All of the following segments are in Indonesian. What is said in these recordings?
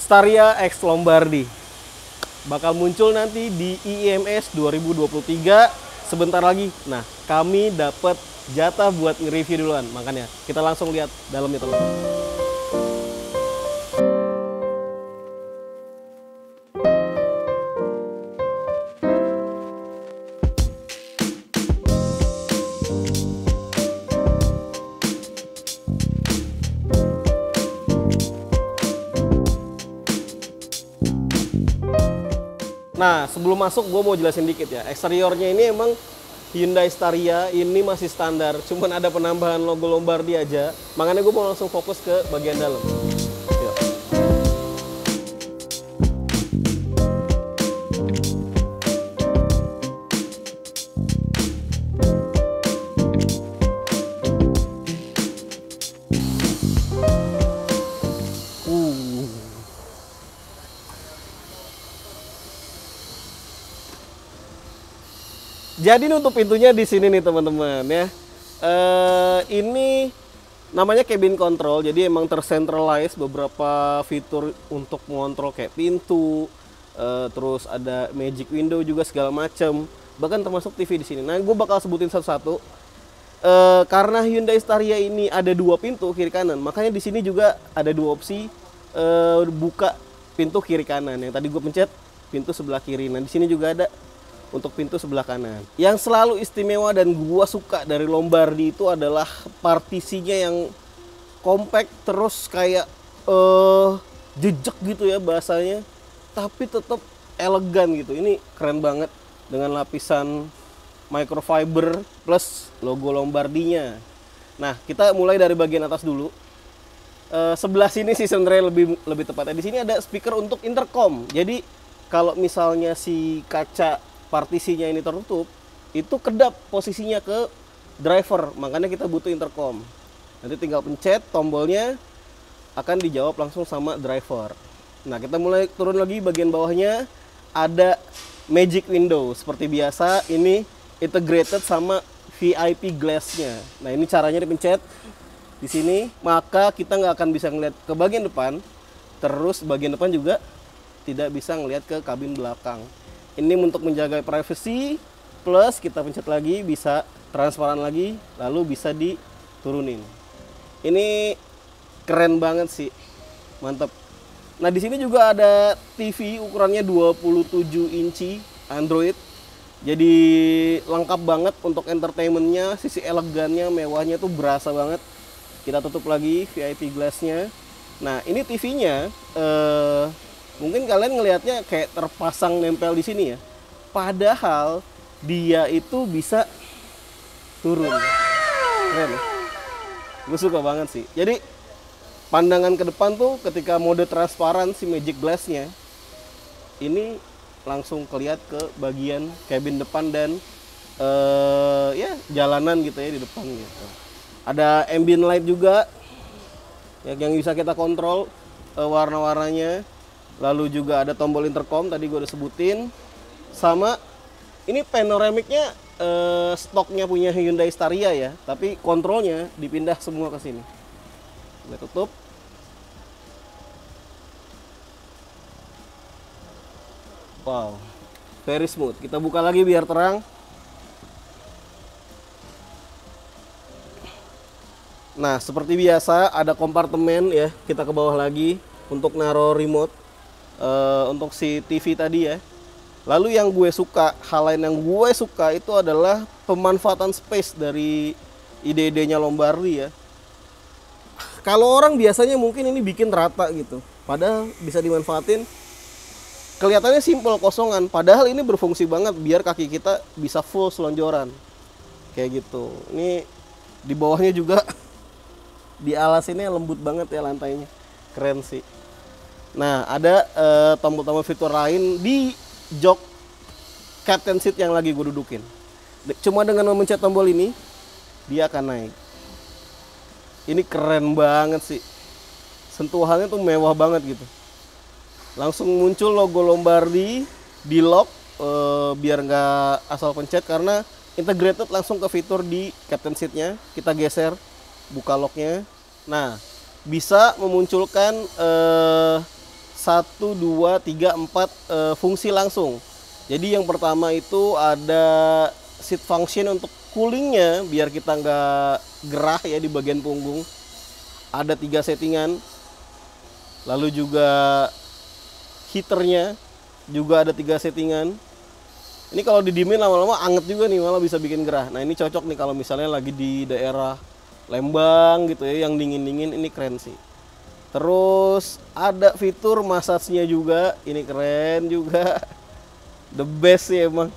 Staria X Lombardi bakal muncul nanti di IIMS 2023 sebentar lagi. Nah, kami dapat jatah buat nge-review duluan, makanya kita langsung lihat dalamnya teman-teman. Nah, sebelum masuk gue mau jelasin dikit ya. Eksteriornya ini emang Hyundai Staria ini masih standar, cuman ada penambahan logo Lombardi aja. Makanya gue mau langsung fokus ke bagian dalam. Yuk. Jadi untuk pintunya di sini nih teman-teman ya. Ini namanya cabin control, jadi emang tercentralize beberapa fitur untuk mengontrol kayak pintu, terus ada magic window juga segala macam, bahkan termasuk TV di sini. Nah, gue bakal sebutin satu-satu. Karena Hyundai Staria ini ada dua pintu kiri kanan, makanya di sini juga ada dua opsi buka pintu kiri kanan. Yang tadi gue pencet pintu sebelah kiri. Nah, di sini juga ada untuk pintu sebelah kanan. Yang selalu istimewa dan gua suka dari Lombardi itu adalah partisinya yang compact, terus kayak jejak gitu ya bahasanya, tapi tetap elegan gitu. Ini keren banget dengan lapisan microfiber plus logo Lombardinya. Nah, kita mulai dari bagian atas dulu. Sebelah sini sih sebenarnya lebih tepatnya. Di sini ada speaker untuk intercom. Jadi kalau misalnya si kaca partisinya ini tertutup, itu kedap posisinya ke driver, makanya kita butuh intercom. Nanti tinggal pencet tombolnya, akan dijawab langsung sama driver. Nah, kita mulai turun lagi bagian bawahnya, ada magic window seperti biasa. Ini integrated sama VIP glassnya. Nah, ini caranya dipencet di sini, maka kita nggak akan bisa ngeliat ke bagian depan, terus bagian depan juga tidak bisa ngeliat ke kabin belakang. Ini untuk menjaga privacy, plus kita pencet lagi bisa transparan lagi, lalu bisa diturunin. Ini keren banget sih, mantap. Nah, di sini juga ada TV ukurannya 27 inci Android. Jadi lengkap banget untuk entertainmentnya, sisi elegannya, mewahnya tuh berasa banget. Kita tutup lagi VIP glassnya. Nah, ini TV-nya mungkin kalian ngelihatnya kayak terpasang nempel di sini ya. Padahal dia itu bisa turun. Keren ya? Gue suka banget sih. Jadi pandangan ke depan tuh ketika mode transparan si magic glassnya, ini langsung kelihatan ke bagian kabin depan dan ya jalanan gitu ya di depan gitu. Ada ambient light juga ya, yang bisa kita kontrol warna-warnanya. Lalu juga ada tombol intercom tadi gue udah sebutin. Sama ini panoramiknya stoknya punya Hyundai Staria ya, tapi kontrolnya dipindah semua ke sini. Kita tutup. Wow, very smooth. Kita buka lagi biar terang. Nah, seperti biasa ada kompartemen ya. Kita ke bawah lagi untuk naruh remote. Untuk si TV tadi ya. Lalu yang gue suka, hal lain yang gue suka itu adalah pemanfaatan space dari ide-idenya Lombardi ya. Kalau orang biasanya mungkin ini bikin rata gitu, padahal bisa dimanfaatin. Kelihatannya simpel kosongan, padahal ini berfungsi banget biar kaki kita bisa full selonjoran kayak gitu. Ini di bawahnya juga di alas ini lembut banget ya lantainya, keren sih. Nah, ada tombol-tombol fitur lain di jok captain seat yang lagi gue dudukin. Cuma dengan memencet tombol ini, dia akan naik. Ini keren banget sih. Sentuhannya tuh mewah banget gitu. Langsung muncul logo Lombardi di lock, biar nggak asal pencet karena integrated langsung ke fitur di captain seatnya. Kita geser, buka locknya. Nah, bisa memunculkan 1, 2, 3, 4 fungsi langsung. Jadi yang pertama itu ada seat function untuk coolingnya biar kita nggak gerah ya di bagian punggung. Ada 3 settingan. Lalu juga heaternya juga ada 3 settingan. Ini kalau didiemin lama-lama anget juga nih, malah bisa bikin gerah. Nah ini cocok nih kalau misalnya lagi di daerah Lembang gitu ya, yang dingin-dingin, ini keren sih. Terus ada fitur massage-nya juga, ini keren juga. The best sih emang.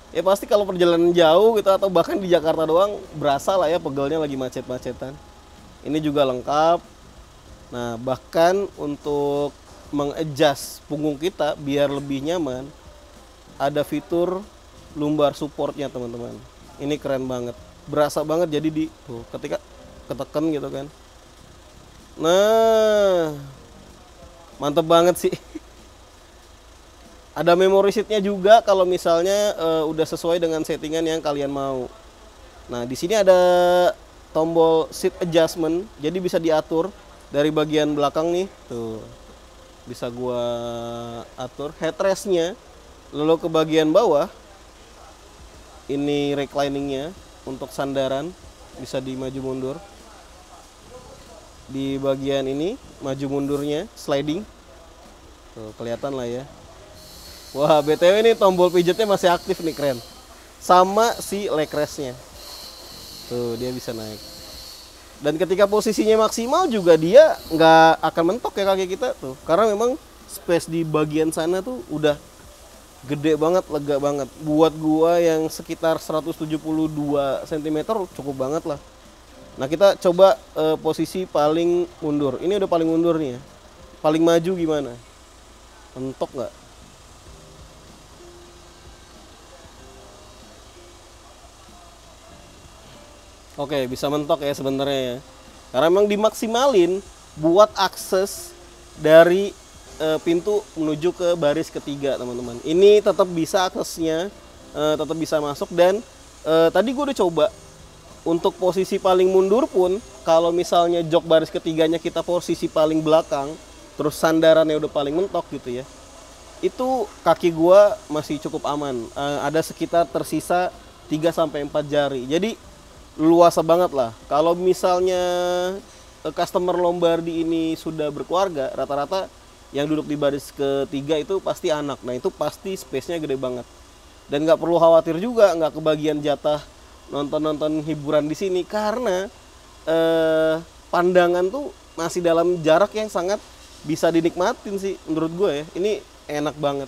Ya pasti kalau perjalanan jauh gitu atau bahkan di Jakarta doang berasa lah ya pegelnya lagi macet-macetan. Ini juga lengkap. Nah bahkan untuk mengadjust punggung kita biar lebih nyaman, ada fitur lumbar supportnya teman-teman. Ini keren banget, berasa banget jadi di tuh ketika ketekan gitu kan. Nah mantep banget sih. Ada memory seatnya juga kalau misalnya udah sesuai dengan settingan yang kalian mau. Nah di sini ada tombol seat adjustment, jadi bisa diatur dari bagian belakang nih, tuh bisa gua atur headrestnya. Lalu ke bagian bawah, ini recliningnya untuk sandaran, bisa dimaju mundur. Di bagian ini maju mundurnya sliding, tuh kelihatan lah ya. Wah, BTW ini tombol pijatnya masih aktif nih, keren. Sama si leg restnya. Tuh, dia bisa naik. Dan ketika posisinya maksimal juga dia nggak akan mentok ya kaki kita tuh. Karena memang space di bagian sana tuh udah gede banget, lega banget. Buat gua yang sekitar 172 cm cukup banget lah. Nah, kita coba posisi paling mundur. Ini udah paling mundur nih ya. Paling maju gimana? Mentok nggak? Oke, bisa mentok ya sebenarnya ya. Karena memang dimaksimalin buat akses dari pintu menuju ke baris ketiga, teman-teman. Ini tetap bisa aksesnya, tetap bisa masuk. Dan tadi gue udah coba untuk posisi paling mundur pun, kalau misalnya jok baris ketiganya kita posisi paling belakang, terus sandarannya udah paling mentok gitu ya, itu kaki gue masih cukup aman. Ada sekitar tersisa 3-4 jari. Jadi luasa banget lah. Kalau misalnya customer Lombardi ini sudah berkeluarga, rata-rata yang duduk di baris ketiga itu pasti anak. Nah itu pasti space-nya gede banget. Dan nggak perlu khawatir juga nggak kebagian jatah nonton-nonton hiburan di sini, karena pandangan tuh masih dalam jarak yang sangat bisa dinikmatin sih menurut gue ya. Ini enak banget.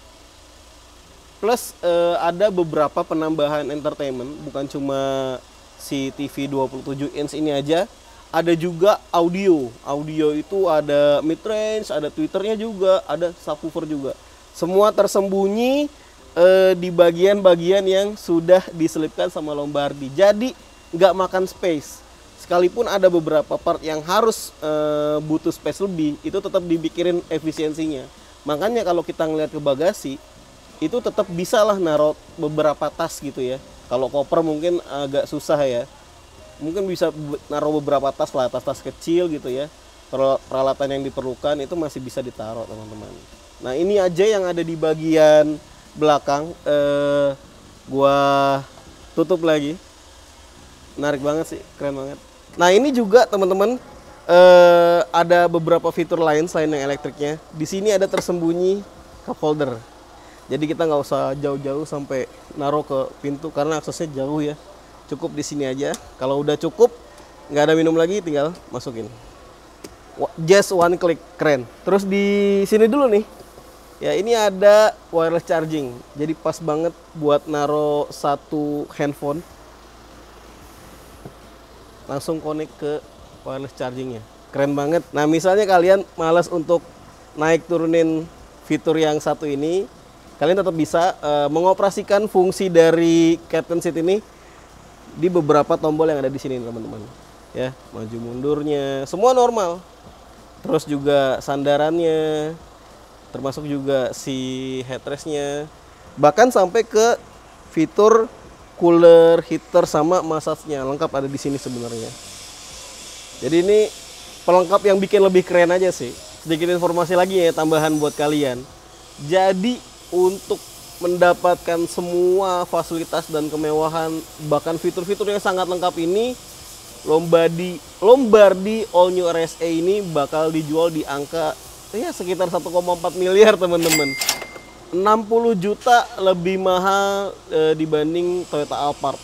Plus ada beberapa penambahan entertainment, bukan cuma si TV 27 inch ini aja, ada juga audio. Audio itu ada mid range, ada tweeternya juga, ada subwoofer juga. Semua tersembunyi di bagian-bagian yang sudah diselipkan sama Lombardi. Jadi nggak makan space. Sekalipun ada beberapa part yang harus butuh space lebih, itu tetap dipikirin efisiensinya. Makanya kalau kita ngeliat ke bagasi, itu tetap bisa lah naruh beberapa tas gitu ya. Kalau koper mungkin agak susah ya. Mungkin bisa naruh beberapa tas lah, tas-tas kecil gitu ya. Peralatan yang diperlukan itu masih bisa ditaruh, teman-teman. Nah ini aja yang ada di bagian belakang. Gua tutup lagi. Menarik banget sih, keren banget. Nah ini juga teman-teman ada beberapa fitur lain selain yang elektriknya. Di sini ada tersembunyi cup holder. Jadi kita nggak usah jauh-jauh sampai naruh ke pintu karena aksesnya jauh ya. Cukup di sini aja. Kalau udah cukup, nggak ada minum lagi, tinggal masukin. Just one click, keren. Terus di sini dulu nih. Ya ini ada wireless charging. Jadi pas banget buat naruh satu handphone. Langsung connect ke wireless chargingnya. Keren banget. Nah misalnya kalian malas untuk naik turunin fitur yang satu ini, kalian tetap bisa mengoperasikan fungsi dari captain seat ini di beberapa tombol yang ada di sini, teman-teman. Ya, maju mundurnya semua normal. Terus juga sandarannya, termasuk juga si headrestnya, bahkan sampai ke fitur cooler, heater sama massage-nya lengkap ada di sini sebenarnya. Jadi ini pelengkap yang bikin lebih keren aja sih. sedikit informasi lagi ya tambahan buat kalian. Jadi untuk mendapatkan semua fasilitas dan kemewahan bahkan fitur-fitur yang sangat lengkap ini, Lombardi All New RSE ini bakal dijual di angka ya sekitar 1,4 miliar teman-teman. 60 juta lebih mahal dibanding Toyota Alphard.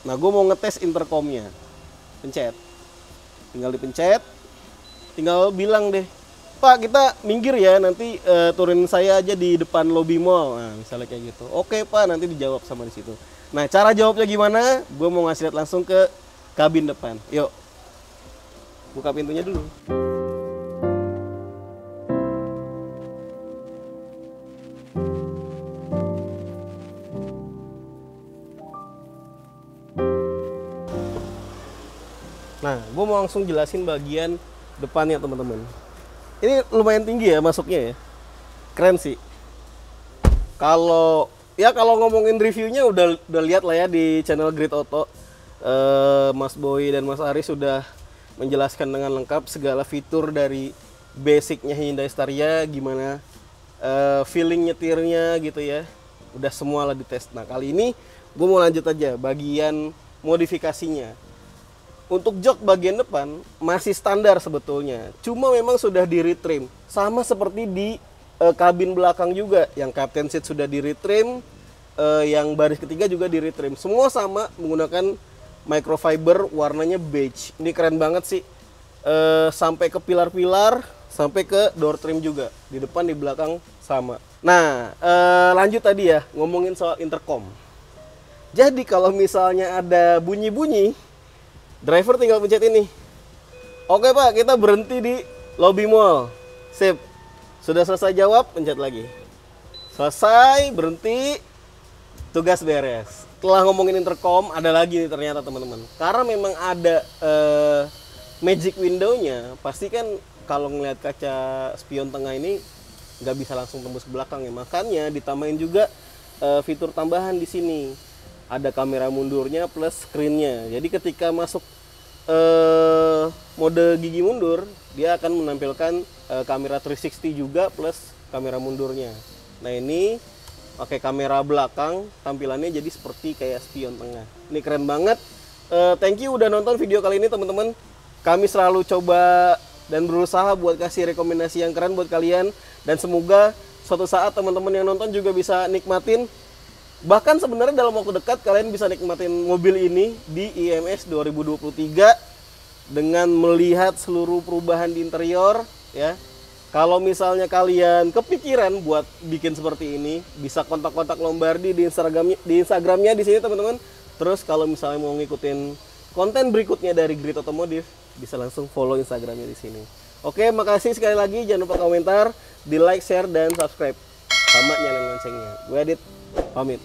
Nah, gue mau ngetes intercomnya. Pencet. Tinggal dipencet. Tinggal bilang deh, Pak, kita minggir ya, nanti turunin saya aja di depan lobby mall. Nah, misalnya kayak gitu. Oke, Pak, nanti dijawab sama di situ. Nah, cara jawabnya gimana? Gue mau ngasih lihat langsung ke kabin depan. Yuk. Buka pintunya dulu. Nah, gue mau langsung jelasin bagian depannya teman-teman. Ini lumayan tinggi ya masuknya ya. Keren sih. Kalau ngomongin reviewnya udah lihat lah ya di channel Grid Auto. Mas Boy dan Mas Aris sudah menjelaskan dengan lengkap segala fitur dari basicnya Hyundai Staria, gimana feeling nyetirnya gitu ya. Udah semua lah dites. Nah, kali ini gue mau lanjut aja bagian modifikasinya. Untuk jok bagian depan masih standar sebetulnya, cuma memang sudah di retrim, sama seperti di kabin belakang juga. Yang captain seat sudah di retrim, yang baris ketiga juga di retrim. Semua sama menggunakan microfiber warnanya beige. Ini keren banget sih, sampai ke pilar-pilar, sampai ke door trim juga. Di depan di belakang sama. Nah, lanjut tadi ya ngomongin soal intercom. Jadi kalau misalnya ada bunyi-bunyi, driver tinggal pencet ini. Oke Pak, kita berhenti di lobby mall. Sip. Sudah selesai jawab, pencet lagi. Selesai, berhenti, tugas beres. Setelah ngomongin intercom, ada lagi nih ternyata teman-teman. Karena memang ada magic window-nya, pasti kan kalau ngeliat kaca spion tengah ini nggak bisa langsung tembus ke belakang ya. Makanya ditambahin juga fitur tambahan di sini. Ada kamera mundurnya plus screen-nya. Jadi ketika masuk mode gigi mundur, dia akan menampilkan kamera 360 juga plus kamera mundurnya. Nah, ini pakai kamera belakang, tampilannya jadi seperti kayak spion tengah. Ini keren banget. Thank you udah nonton video kali ini teman-teman. Kami selalu coba dan berusaha buat kasih rekomendasi yang keren buat kalian. Dan semoga suatu saat teman-teman yang nonton juga bisa nikmatin. Bahkan sebenarnya dalam waktu dekat kalian bisa nikmatin mobil ini di IMS 2023 dengan melihat seluruh perubahan di interior ya. Kalau misalnya kalian kepikiran buat bikin seperti ini, bisa kontak-kontak Lombardi di Instagramnya di sini teman-teman. Terus kalau misalnya mau ngikutin konten berikutnya dari Grid Otomotif, bisa langsung follow Instagramnya di sini. Oke, makasih sekali lagi. Jangan lupa komentar, di like, share, dan subscribe. Sama nyalain loncengnya. Gue Adit, pamit.